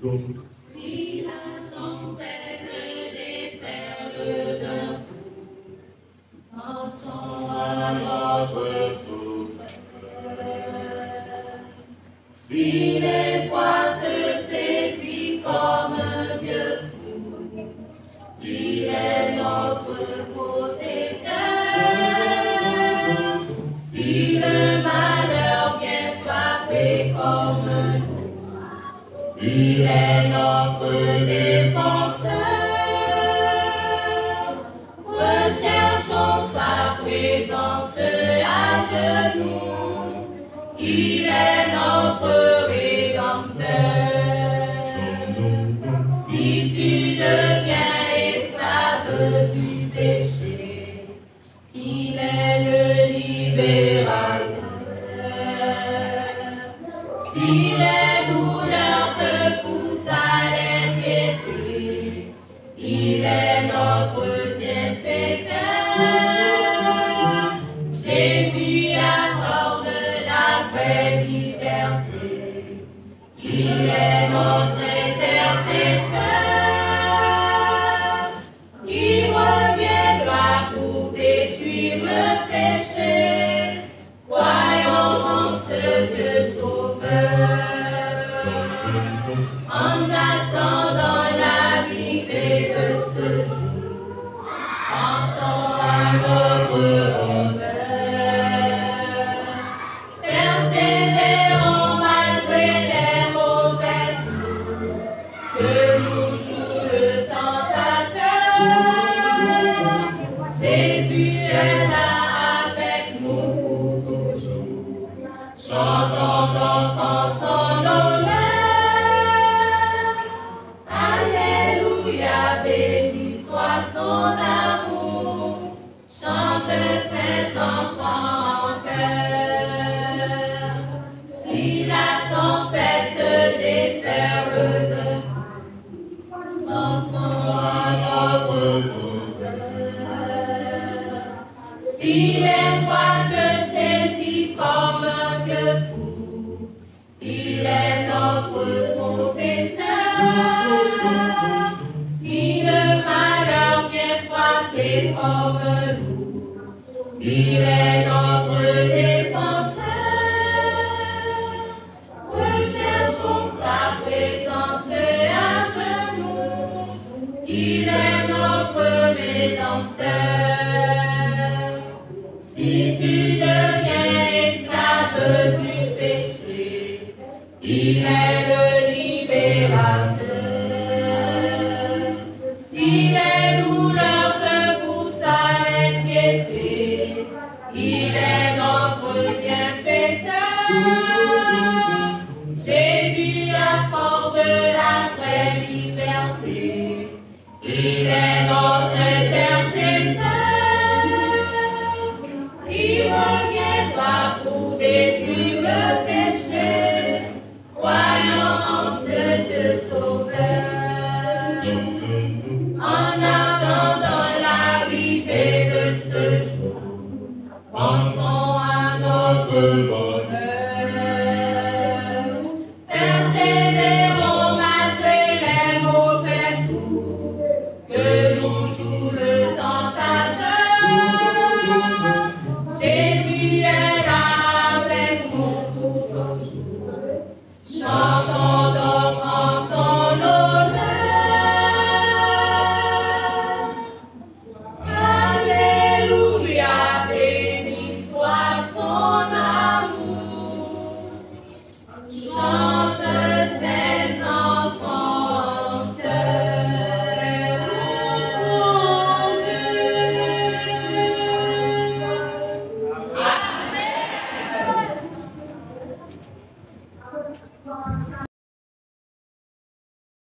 Si la tempête déferle d'un coup, pensons à notre Sauveur. Si l'effroi te saisit comme un vieux fou, il est notre protecteur. Si le malheur vient frapper comme un loup, il est notre défenseur. Recherchons sa présence à genoux, il est notre rédempteur. Si tu deviens esclave du péché, il est le libérateur. Si les douleurs te poussent à l'impiété, il est notre bienfaiteur. Jésus accorde la vraie liberté, il est notre intercesseur. Il reviendra pour détruire le péché. Croyons en ce Dieu sauveur. En attendant l'arrivée de ce jour, pensons à notre honneur. Persévérons malgré les mauvais tours que nous joue le tentateur. Jésus est là avec nous pour toujours. Chantons donc en son honneur. Alléluia, béni soit son amour. Chante ses enfants en chœur. Si la tempête déferle d'un coup, pensons à notre Sauveur. Si l'effroi te saisit comme un vieux fou, il est notre protecteur. Si le malheur vient frapper comme un loup, il est notre défenseur. Recherchons sa présence à genoux, il est notre rédempteur. Si tu deviens esclave du péché, il est le libérateur. Si les douleurs te poussent à l'impiété, il est notre bienfaiteur. Jésus accorde la vraie liberté, il est notre intercesseur. Il reviendra pour détruire le péché. Croyons en ce Dieu sauveur. En attendant l'arrivée de ce jour, pensons à notre